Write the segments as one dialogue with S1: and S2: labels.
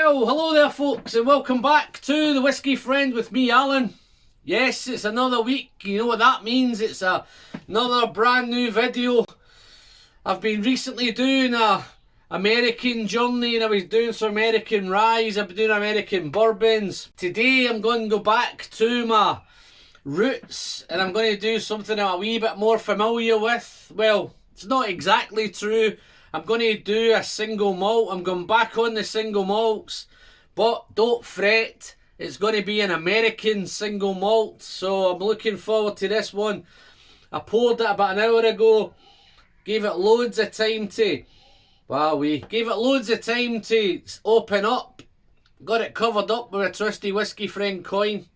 S1: Well, hello there folks, and welcome back to The Whiskey Friend with me, Alan. Yes, it's another week. You know what that means. It's another brand new video. I've been recently doing a American journey, and I was doing some American ryes. I've been doing American bourbons. Today I'm going to go back to my roots, and I'm going to do something I'm a wee bit more familiar with. Well, it's not exactly true. I'm going to do a single malt. I'm going back on the single malts, but don't fret, it's going to be an American single malt, so I'm looking forward to this one. I poured it about an hour ago, gave it loads of time to, gave it loads of time to open up, got it covered up with a trusty Whiskey Friend coin.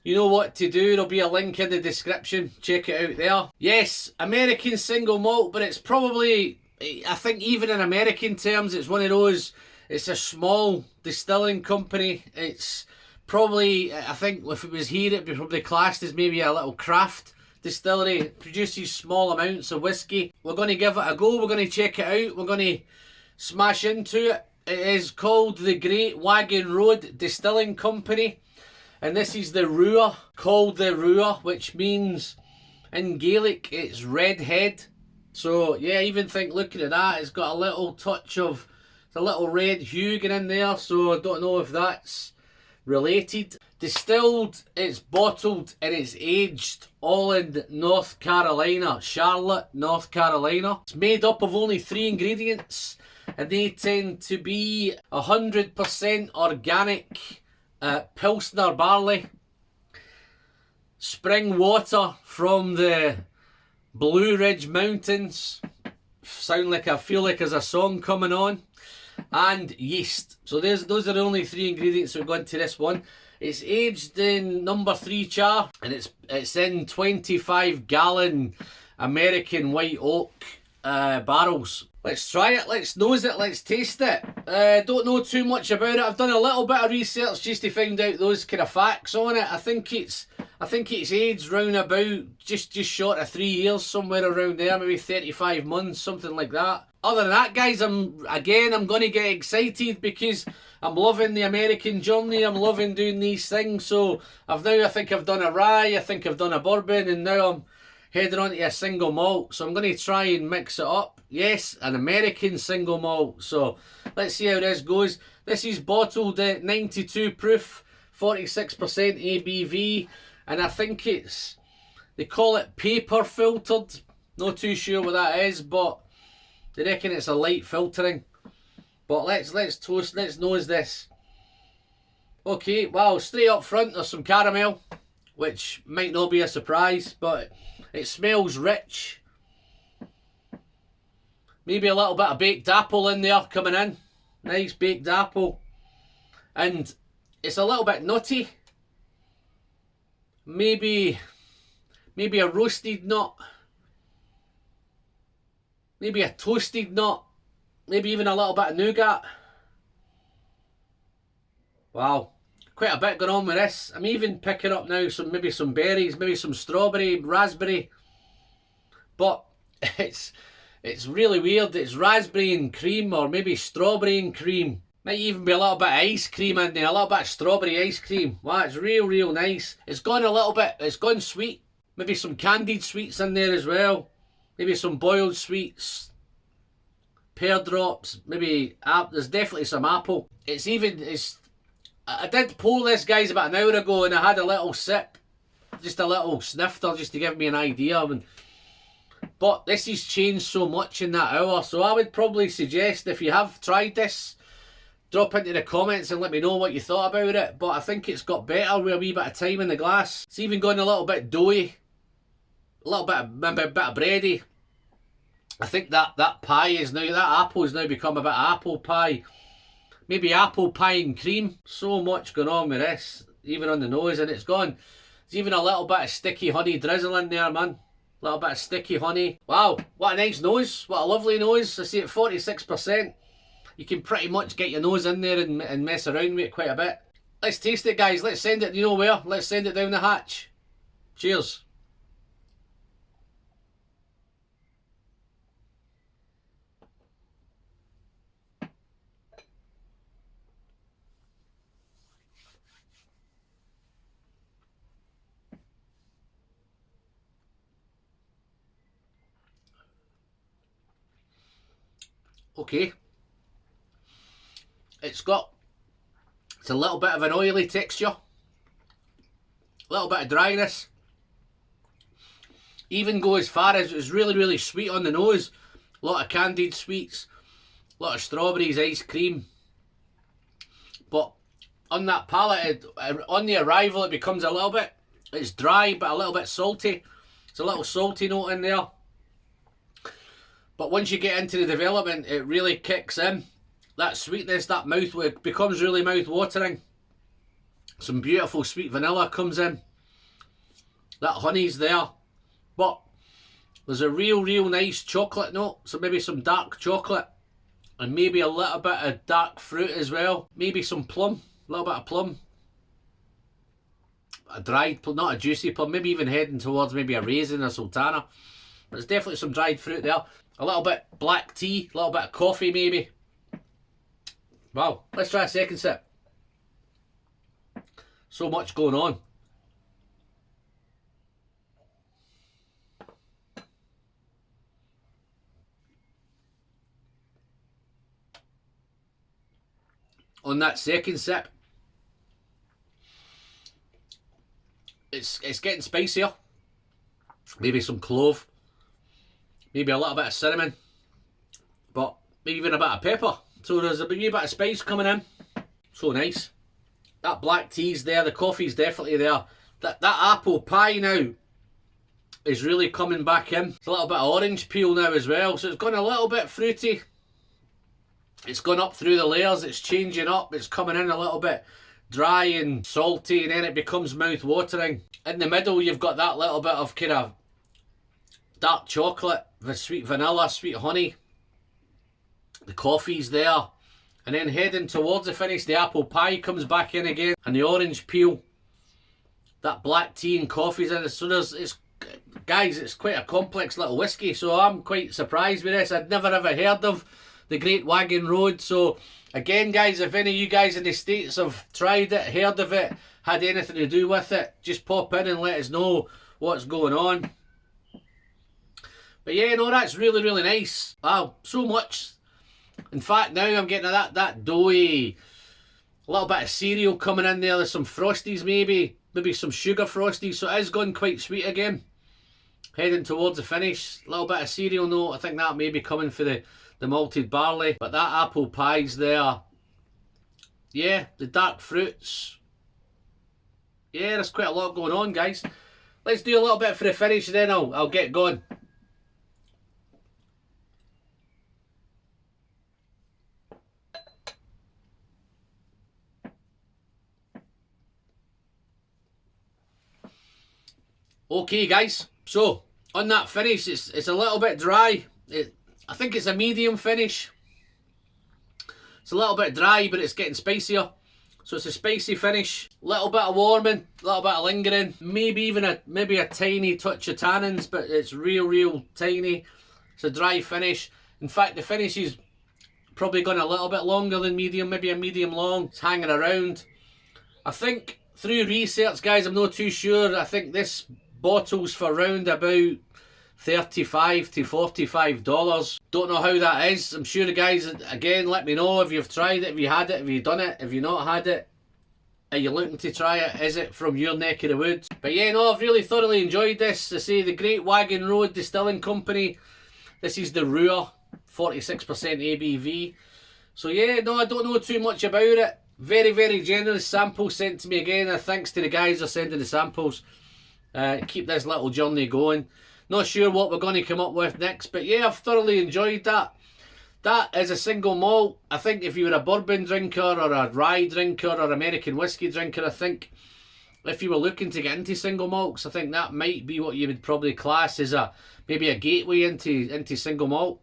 S1: You know what to do, there'll be a link in the description, check it out there. Yes, American single malt, but it's probably, I think even in American terms, it's one of those, it's a small distilling company. It's probably, I think if it was here, it'd be probably classed as maybe a little craft distillery. It produces small amounts of whiskey. We're going to give it a go, we're going to check it out, we're going to smash into it. It is called the Great Wagon Road Distilling Company. And this is the Rua, called the Rua, which means in Gaelic it's red head. So yeah, I even think looking at that, it's got a little touch of, it's a little red hue going in there, so I don't know if that's related. Distilled, it's bottled, and it's aged all in North Carolina, Charlotte, North Carolina. It's made up of only 3 ingredients, and they tend to be 100% organic Pilsner barley, spring water from the Blue Ridge Mountains, I feel like there's a song coming on, and yeast. So those are the only 3 ingredients that are going to this one. It's aged in number 3 char, and it's in 25-gallon American white oak barrels. Let's try it, let's nose it, let's taste it. Don't know too much about it. I've done a little bit of research just to find out those kind of facts on it. I think it's aged round about just short of 3 years, somewhere around there, maybe 35 months, something like that. Other than that, guys, I'm going to get excited because I'm loving the American journey. I'm loving doing these things. So I think I've done a rye, I think I've done a bourbon, and now I'm heading on to a single malt. So I'm going to try and mix it up. Yes, an American single malt. So let's see how this goes. This is bottled at 92 proof, 46% ABV, and I think they call it paper filtered. Not too sure what that is, but they reckon it's a light filtering. But let's nose this. Okay, wow, straight up front there's some caramel, which might not be a surprise, but it smells rich. Maybe a little bit of baked apple in there coming in. Nice baked apple. And it's a little bit nutty. Maybe a roasted nut. Maybe a toasted nut. Maybe even a little bit of nougat. Wow. Quite a bit going on with this. I'm even picking up now maybe some berries, maybe some strawberry, raspberry. But it's really weird. It's raspberry and cream, or maybe strawberry and cream. Might even be a little bit of ice cream in there, a little bit of strawberry ice cream. Wow, it's real nice. It's gone a little bit, it's gone sweet. Maybe some candied sweets in there as well. Maybe some boiled sweets, pear drops, maybe there's definitely some apple. I did pour this, guys, about an hour ago, and I had a little sip, just a little snifter, just to give me an idea. But this has changed so much in that hour, so I would probably suggest, if you have tried this, drop into the comments and let me know what you thought about it. But I think it's got better with a wee bit of time in the glass. It's even gone a little bit doughy, a little bit maybe a bit of bready. I think that pie is now, that apple has now become a bit of apple pie. Maybe apple pie and cream. So much going on with this, even on the nose, and it's gone. There's even a little bit of sticky honey drizzle in there, man. A little bit of sticky honey. Wow, what a nice nose. What a lovely nose. I see it 46%. You can pretty much get your nose in there and mess around with it quite a bit. Let's taste it, guys. Let's send it, you know where? Let's send it down the hatch. Cheers. okay. It's a little bit of an oily texture, a little bit of dryness. Even go as far as it's really, really sweet on the nose. A lot of candied sweets, a lot of strawberries, ice cream. But on that palate, on the arrival, it becomes a little bit, it's dry but a little bit salty. It's a little salty note in there. But once you get into the development, it really kicks in. That sweetness, that mouth, it becomes really mouth-watering. Some beautiful sweet vanilla comes in. That honey's there. But there's a real, real nice chocolate note. So maybe some dark chocolate. And maybe a little bit of dark fruit as well. Maybe some plum. A little bit of plum. A dried plum, not a juicy plum. Maybe even heading towards maybe a raisin or sultana. But there's definitely some dried fruit there. A little bit black tea. A little bit of coffee maybe. Wow. Let's try a second sip. So much going on. On that second sip, it's getting spicier. Maybe some clove, maybe a little bit of cinnamon, but maybe even a bit of pepper. So there's a wee bit of spice coming in. So nice. That black tea's there, the coffee's definitely there. That apple pie now is really coming back in. It's a little bit of orange peel now as well, so it's gone a little bit fruity. It's gone up through the layers, it's changing up, it's coming in a little bit dry and salty, and then it becomes mouth-watering. In the middle you've got that little bit of kind of dark chocolate, the sweet vanilla, sweet honey. The coffee's there. And then heading towards the finish, the apple pie comes back in again. And the orange peel. That black tea and coffee's in it. So guys, it's quite a complex little whiskey. So I'm quite surprised with this. I'd never ever heard of the Great Wagon Road. So again guys, if any of you guys in the States have tried it, heard of it, had anything to do with it, just pop in and let us know what's going on. But yeah, no, that's really, really nice. Wow, so much. In fact, now I'm getting that doughy, a little bit of cereal coming in there. There's some frosties maybe some sugar frosties. So it is going quite sweet again. Heading towards the finish, a little bit of cereal note. I think that may be coming for the malted barley. But that apple pie's there. Yeah, the dark fruits. Yeah, there's quite a lot going on, guys. Let's do a little bit for the finish, then I'll get going. Okay guys, so on that finish, it's a little bit dry. I think it's a medium finish. It's a little bit dry, but it's getting spicier. So it's a spicy finish. Little bit of warming, a little bit of lingering. Maybe even a tiny touch of tannins, but it's real tiny. It's a dry finish. In fact, the finish is probably going a little bit longer than medium, maybe a medium long. It's hanging around. I think through research, guys, I'm not too sure. I think this bottles for round about $35 to $45. Don't know how that is. I'm sure the guys, again, let me know if you've tried it, if you had it, if you've done it, if you've not had it. Are you looking to try it? Is it from your neck of the woods? But yeah, no, I've really thoroughly enjoyed this. I say the Great Wagon Road Distilling Company. This is the Ruhr, 46% ABV. So yeah, no, I don't know too much about it. Very generous sample sent to me again. And thanks to the guys who are sending the samples. Keep this little journey going. Not sure what we're going to come up with next, but yeah, I've thoroughly enjoyed that. That is a single malt. I think if you were a bourbon drinker or a rye drinker or American whiskey drinker, I think if you were looking to get into single malts, I think that might be what you would probably class as maybe a gateway into single malt.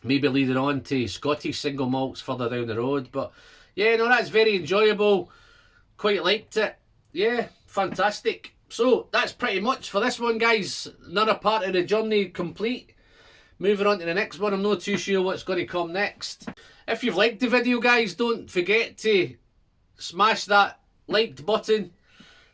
S1: Maybe leading on to Scottish single malts further down the road. But yeah, no, that's very enjoyable. Quite liked it. Yeah, fantastic. So that's pretty much for this one, guys. Another part of the journey complete. Moving on to the next one. I'm not too sure what's going to come next. If you've liked the video, guys, don't forget to smash that liked button.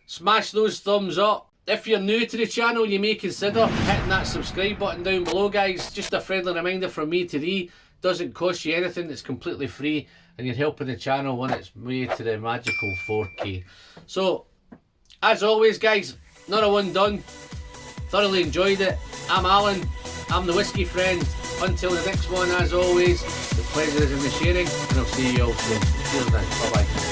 S1: Smash those thumbs up. If you're new to the channel, you may consider hitting that subscribe button down below, guys. Just a friendly reminder from me to thee. Doesn't cost you anything, it's completely free, and you're helping the channel on its way to the magical 4K. So, as always guys, another one done. Thoroughly enjoyed it. I'm Alan, I'm the Whiskey Friend. Until the next one, as always, the pleasure is in the sharing, and I'll see you all soon. Cheers then, bye bye.